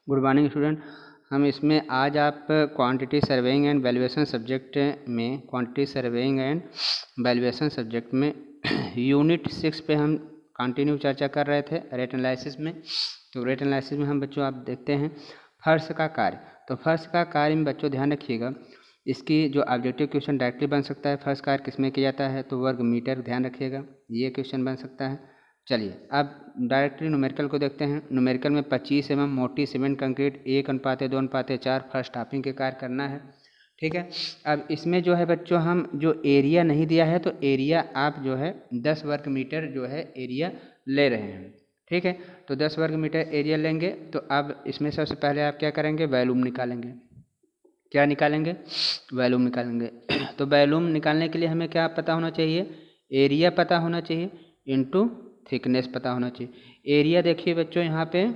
Good morning student. हम इसमें आज आप quantity surveying and valuation subject में यूनिट 6 पे हम कंटिन्यू चर्चा कर रहे थे रेट एनालिसिस में। तो रेट एनालिसिस में हम बच्चों आप देखते हैं फर्श का कार्य। तो फर्श का कार्य में बच्चों ध्यान रखिएगा, इसकी जो ऑब्जेक्टिव क्वेश्चन डायरेक्टली बन सकता है। फर्श कार्य किसमें किया जाता है, तो वर्ग मीटर, ध्यान रखिएगा ये क्वेश्चन बन सकता है। चलिए अब डायरेक्टली न्यूमेरिकल को देखते हैं। न्यूमेरिकल में 25 mm मोटी सीमेंट कंक्रीट 1:2:4 फर्स्ट टॉपिंग के कार्य करना है। ठीक है, अब इसमें जो है बच्चों हम जो एरिया नहीं दिया है तो एरिया आप जो है 10 वर्ग मीटर जो है एरिया ले रहे हैं। ठीक है, तो 10 वर्ग मीटर एरिया लेंगे। तो अब इसमें सबसे पहले आप क्या करेंगे, वॉल्यूम निकालेंगे। क्या निकालेंगे, वॉल्यूम निकालेंगे। तो वॉल्यूम निकालने के लिए हमें क्या पता होना चाहिए, एरिया पता होना चाहिए इनटू थिकनेस पता होना चाहिए। एरिया देखिए बच्चों यहाँ पे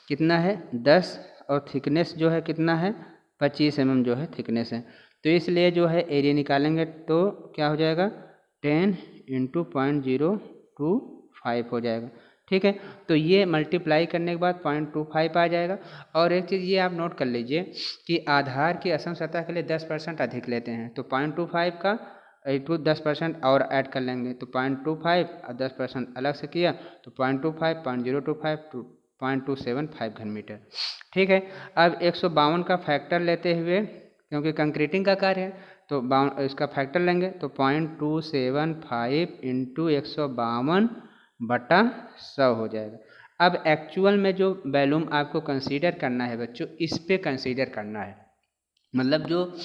कितना है 10 और थिकनेस जो है कितना है 25 mm जो है थिकनेस है। तो इसलिए जो है एरिया निकालेंगे तो क्या हो जाएगा 10 × 0.025 हो जाएगा। ठीक है, तो ये मल्टीप्लाई करने के बाद 0.25 आ जाएगा। और एक चीज़ ये आप नोट कर लीजिए कि आधार की असम सतह के लिए 10% अधिक लेते हैं, तो 0.25 का 10% और ऐड कर लेंगे तो 0.25 और 10% अलग से किया तो 0.25, 0.025 to 0.275 घन मीटर। ठीक है, अब 152 का फैक्टर लेते हुए, क्योंकि कंक्रीटिंग का कार्य है तो इसका फैक्टर लेंगे तो 0.275 × 152/100 हो जाएगा। अब एक्चुअल में जो वॉल्यूम आपको कंसीडर करना है बच्चों, इस पे कंसीडर करना है, मतलब जो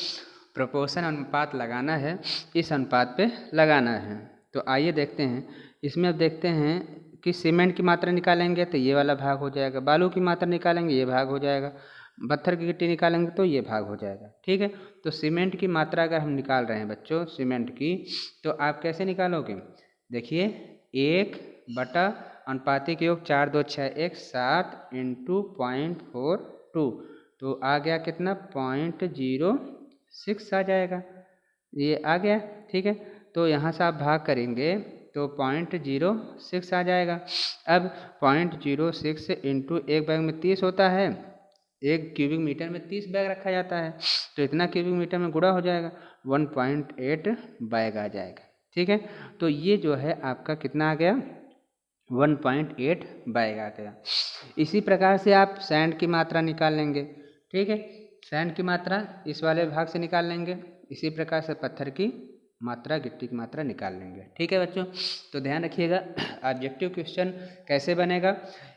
प्रोपोर्शन अनुपात लगाना है इस अनुपात पे लगाना है। तो आइए देखते हैं इसमें। अब देखते हैं कि सीमेंट की मात्रा निकालेंगे तो ये वाला भाग हो जाएगा, बालू की मात्रा निकालेंगे ये भाग हो जाएगा, पत्थर की गिट्टी निकालेंगे तो ये भाग हो जाएगा। ठीक है, तो सीमेंट की मात्रा अगर हम निकाल रहे हैं बच्चों सीमेंट की, तो आप कैसे निकालोगे, देखिए 1 अनुपातिक योग 4 2 6 1 7 × 0.42 तो आ गया कितना 0.06 आ जाएगा, ये आ गया। ठीक है, तो यहाँ से आप भाग करेंगे तो 0.06 आ जाएगा। अब 0.06 इंटू एक बैग में 30 होता है, 1 क्यूबिक मीटर में 30 बैग रखा जाता है, तो इतना क्यूबिक मीटर में गुणा हो जाएगा 1.8 बैग आ जाएगा। ठीक है, तो ये जो है आपका कितना आ गया 1.8 बैग आ गया। इसी प्रकार से आप सैंड की मात्रा निकाल लेंगे। ठीक है, सैंड की मात्रा इस वाले भाग से निकाल लेंगे। इसी प्रकार से पत्थर की मात्रा, गिट्टी की मात्रा निकाल लेंगे। ठीक है बच्चों, तो ध्यान रखिएगा ऑब्जेक्टिव क्वेश्चन कैसे बनेगा,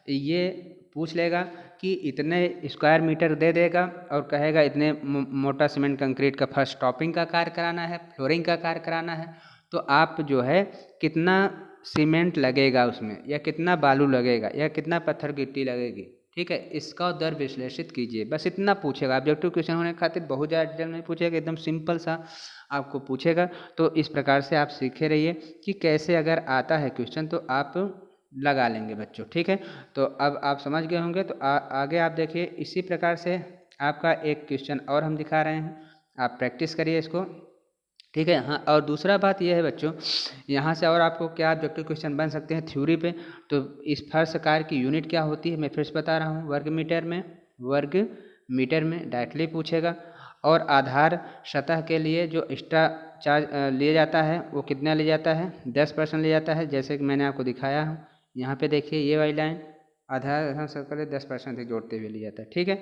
ये पूछ लेगा कि इतने स्क्वायर मीटर दे देगा और कहेगा इतने मोटा सीमेंट कंक्रीट का फर्स्ट टॉपिंग का कार्य कराना है, फ्लोरिंग का कार्य कराना है, तो आप जो है कितना सीमेंट लगेगा उसमें, या कितना बालू लगेगा, या कितना पत्थर गिट्टी लगेगी। ठीक है, इसका दर विश्लेषित कीजिए, बस इतना पूछेगा। ऑब्जेक्टिव क्वेश्चन होने के खातिर बहुत ज़्यादा डिटेल नहीं पूछेगा, एकदम सिंपल सा आपको पूछेगा। तो इस प्रकार से आप सीखे रहिए कि कैसे अगर आता है क्वेश्चन तो आप लगा लेंगे बच्चों। ठीक है, तो अब आप समझ गए होंगे। तो आगे आप देखिए इसी प्रकार से आपका एक क्वेश्चन और हम दिखा रहे हैं, आप प्रैक्टिस करिए इसको। ठीक है, हाँ, और दूसरा बात यह है बच्चों, यहाँ से और आपको क्या ऑब्जेक्टिव क्वेश्चन बन सकते हैं थ्योरी पे। तो इस फर्श कार्य की यूनिट क्या होती है मैं फिर से बता रहा हूँ, वर्ग मीटर में डायरेक्टली पूछेगा। और आधार सतह के लिए जो एक्स्ट्रा चार्ज लिया जाता है वो कितना लिया जाता है 10% लिया जाता है, जैसे कि मैंने आपको दिखाया हूँ। यहाँ पे देखिए ये वाली लाइन आधार सतह के लिए 10% जोड़ते हुए लिया जाता है। ठीक है,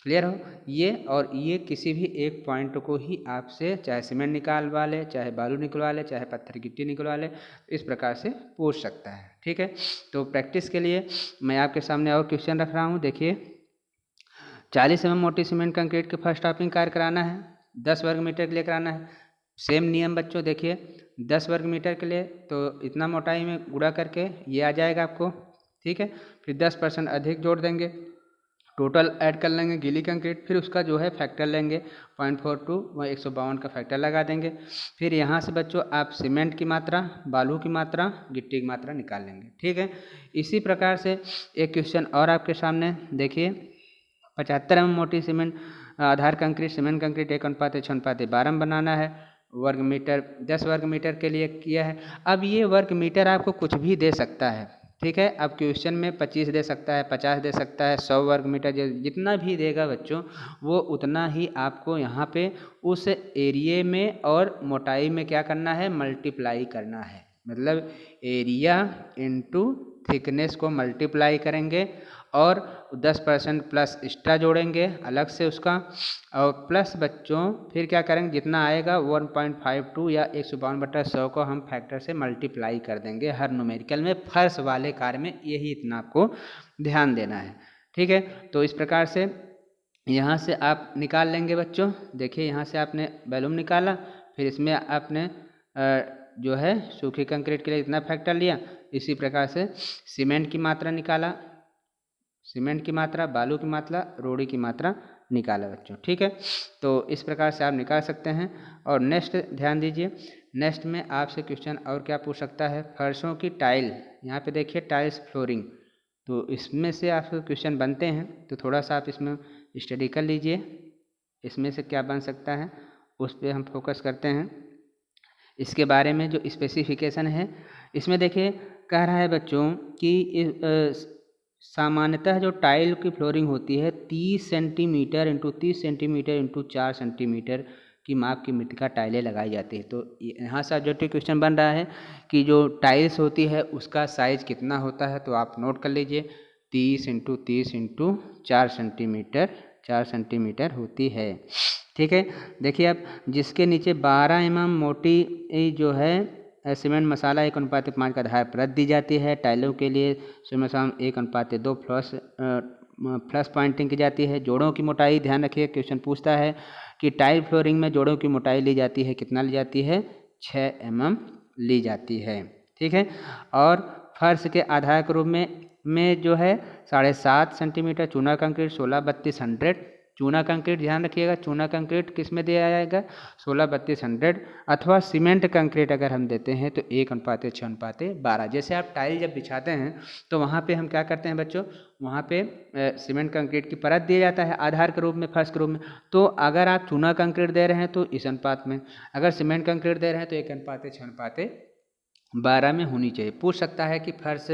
क्लियर हो ये। और ये किसी भी एक पॉइंट को ही आपसे चाहे सीमेंट निकालवा ले, चाहे बालू निकलवा ले, चाहे पत्थर गिट्टी निकलवा ले, इस प्रकार से पूछ सकता है। ठीक है, तो प्रैक्टिस के लिए मैं आपके सामने और क्वेश्चन रख रहा हूँ। देखिए 40 mm मोटी सीमेंट कंक्रीट के फर्स्ट टॉपिंग कार्य कराना है, 10 वर्ग मीटर के लिए कराना है। सेम नियम बच्चों, देखिए 10 वर्ग मीटर के लिए तो इतना मोटाई में गुणा करके ये आ जाएगा आपको। ठीक है, फिर 10% अधिक जोड़ देंगे, टोटल ऐड कर लेंगे गीली कंक्रीट, फिर उसका जो है फैक्टर लेंगे 0.42, वह 152 का फैक्टर लगा देंगे। फिर यहाँ से बच्चों आप सीमेंट की मात्रा, बालू की मात्रा, गिट्टी की मात्रा निकाल लेंगे। ठीक है, इसी प्रकार से एक क्वेश्चन और आपके सामने देखिए 75 mm मोटी सीमेंट आधार कंक्रीट सीमेंट कंक्रीट 1:6:12 में बनाना है, वर्ग मीटर 10 वर्ग मीटर के लिए किया है। अब ये वर्ग मीटर आपको कुछ भी दे सकता है, ठीक है। अब क्वेश्चन में 25 दे सकता है, 50 दे सकता है, 100 वर्ग मीटर, जितना भी देगा बच्चों वो उतना ही आपको यहाँ पे उस एरिए में और मोटाई में क्या करना है, मल्टीप्लाई करना है। मतलब एरिया इंटू थिकनेस को मल्टीप्लाई करेंगे और 10% प्लस एक्स्ट्रा जोड़ेंगे अलग से उसका, और प्लस बच्चों फिर क्या करेंगे, जितना आएगा 1.52 या 152/100 को हम फैक्टर से मल्टीप्लाई कर देंगे हर न्यूमेरिकल में। फर्स्ट वाले कार्य में यही इतना आपको ध्यान देना है। ठीक है, तो इस प्रकार से यहाँ से आप निकाल लेंगे बच्चों। देखिए यहाँ से आपने वैल्यूम निकाला, फिर इसमें आपने जो है सूखी कंक्रीट के लिए इतना फैक्टर लिया। इसी प्रकार से सीमेंट की मात्रा निकाला, सीमेंट की मात्रा, बालू की मात्रा, रोड़ी की मात्रा निकाला बच्चों। ठीक है, तो इस प्रकार से आप निकाल सकते हैं। और नेक्स्ट ध्यान दीजिए, नेक्स्ट में आपसे क्वेश्चन और क्या पूछ सकता है, फर्शों की टाइल। यहाँ पे देखिए टाइल्स फ्लोरिंग, तो इसमें से आपके क्वेश्चन बनते हैं, तो थोड़ा सा आप इसमें स्टडी कर लीजिए, इसमें से क्या बन सकता है उस पर हम फोकस करते हैं। इसके बारे में जो स्पेसिफिकेशन है इसमें देखिए कह रहा है बच्चों कि सामान्यतः जो टाइल की फ्लोरिंग होती है 30 centimetre into 30 centimetre into 4 centimetre की माप की मिट्टी का टाइलें लगाई जाती है। तो यहाँ से जो क्वेश्चन बन रहा है कि जो टाइल्स होती है उसका साइज कितना होता है, तो आप नोट कर लीजिए 30 इंटू 30 इंटू 4 सेंटीमीटर होती है। ठीक है, देखिए अब जिसके नीचे 12 mm मोटी जो है सीमेंट मसाला 1:5 का आधार परत दी जाती है। टाइलों के लिए सीमेंट मसाला 1:2 प्लस पॉइंटिंग की जाती है। जोड़ों की मोटाई ध्यान रखिए, क्वेश्चन पूछता है कि टाइल फ्लोरिंग में जोड़ों की मोटाई ली जाती है, कितना ली जाती है, 6 mm ली जाती है। ठीक है, और फर्श के आधार के रूप में जो है 7.5 सेंटीमीटर चूना कंक्रीट 16-3200। चूना कंक्रीट ध्यान रखिएगा, चूना कंक्रीट किस में दिया जाएगा, 16-3200, अथवा सीमेंट कंक्रीट अगर हम देते हैं तो 1:6:12। जैसे आप टाइल जब बिछाते हैं तो वहाँ पे हम क्या करते हैं बच्चों, वहाँ पे सीमेंट कंक्रीट की परत दिया जाता है आधार के रूप में, फर्श के रूप में। तो अगर आप चूना कंक्रीट दे रहे हैं तो इस अनुपात में, अगर सीमेंट कंक्रीट दे रहे हैं तो 1:6:12 में होनी चाहिए। पूछ सकता है कि फर्श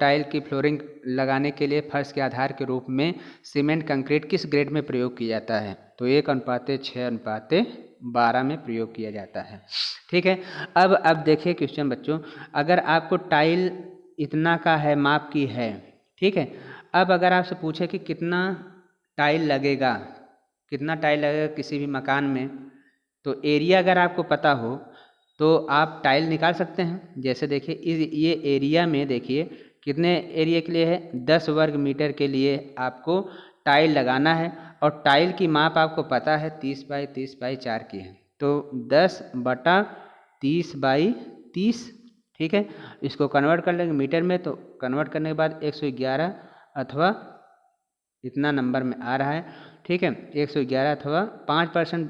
टाइल की फ्लोरिंग लगाने के लिए फर्श के आधार के रूप में सीमेंट कंक्रीट किस ग्रेड में प्रयोग किया जाता है, तो 1:6:12 में प्रयोग किया जाता है। ठीक है, अब देखिए क्वेश्चन बच्चों, अगर आपको टाइल इतना का है, माप की है, ठीक है, अब अगर आपसे पूछे कि कितना टाइल लगेगा, कितना टाइल लगेगा किसी भी मकान में, तो एरिया अगर आपको पता हो तो आप टाइल निकाल सकते हैं। जैसे देखिए ये एरिया में देखिए कितने एरिया के लिए है, 10 वर्ग मीटर के लिए आपको टाइल लगाना है, और टाइल की माप आपको पता है 30x30x4 की है, तो 10/30x30। ठीक है, इसको कन्वर्ट कर लेंगे मीटर में, तो कन्वर्ट करने के बाद 111 अथवा इतना नंबर में आ रहा है। ठीक है, 111 अथवा 5%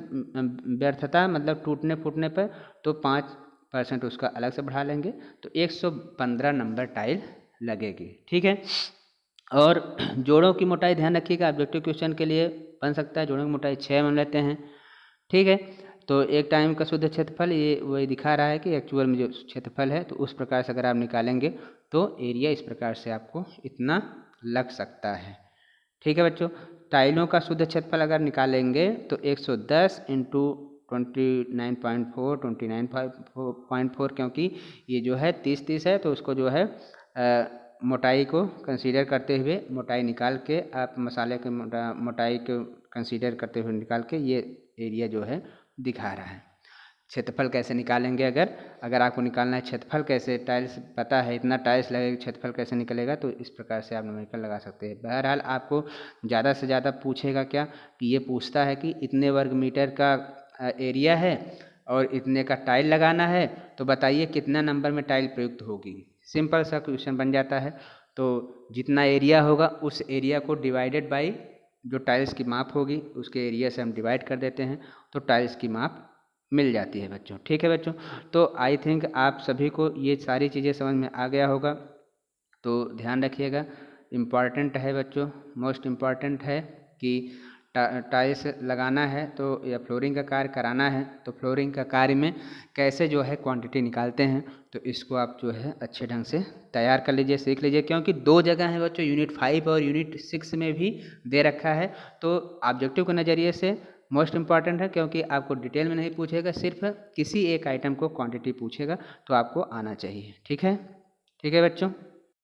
व्यर्थता, मतलब टूटने फूटने पर, तो 5% उसका अलग से बढ़ा लेंगे, तो 115 नंबर टाइल लगेगी। ठीक है, और जोड़ों की मोटाई ध्यान रखिएगा, ऑब्जेक्टिव क्वेश्चन के लिए बन सकता है। जोड़ों की मोटाई 6 मान लेते हैं। ठीक है, तो एक टाइम का शुद्ध क्षेत्रफल ये वही दिखा रहा है कि एक्चुअल में जो क्षेत्रफल है, तो उस प्रकार से अगर आप निकालेंगे तो एरिया इस प्रकार से आपको इतना लग सकता है। ठीक है बच्चों, टाइलों का शुद्ध क्षेत्रफल अगर निकालेंगे तो 110 इंटू 29.4, क्योंकि ये जो है 30 है, तो उसको जो है मोटाई को कंसीडर करते हुए, मोटाई निकाल के आप मसाले के मोटाई को कंसीडर करते हुए निकाल के ये एरिया जो है दिखा रहा है। क्षेत्रफल कैसे निकालेंगे, अगर आपको निकालना है क्षेत्रफल कैसे, टाइल्स पता है इतना टाइल्स लगेगा, क्षेत्रफल कैसे निकलेगा, तो इस प्रकार से आप न्यूमेरिकल लगा सकते हैं। बहरहाल आपको ज़्यादा से ज़्यादा पूछेगा क्या, कि ये पूछता है कि इतने वर्ग मीटर का एरिया है और इतने का टाइल लगाना है, तो बताइए कितना नंबर में टाइल प्रयुक्त होगी। सिंपल सा क्वेश्चन बन जाता है। तो जितना एरिया होगा उस एरिया को डिवाइडेड बाई जो टाइल्स की माप होगी उसके एरिया से हम डिवाइड कर देते हैं, तो टाइल्स की माप मिल जाती है बच्चों। ठीक है बच्चों, तो आई थिंक आप सभी को ये सारी चीज़ें समझ में आ गया होगा, तो ध्यान रखिएगा। इम्पॉर्टेंट है बच्चों, मोस्ट इम्पॉर्टेंट है कि टाइल्स लगाना है तो या फ्लोरिंग का कार्य कराना है तो फ्लोरिंग का कार्य में कैसे जो है क्वांटिटी निकालते हैं, तो इसको आप जो है अच्छे ढंग से तैयार कर लीजिए, सीख लीजिए। क्योंकि 2 जगह है बच्चों, यूनिट 5 और यूनिट 6 में भी दे रखा है। तो ऑब्जेक्टिव के नज़रिए से मोस्ट इम्पॉर्टेंट है, क्योंकि आपको डिटेल में नहीं पूछेगा, सिर्फ किसी एक आइटम को क्वांटिटी पूछेगा, तो आपको आना चाहिए। ठीक है, ठीक है बच्चों।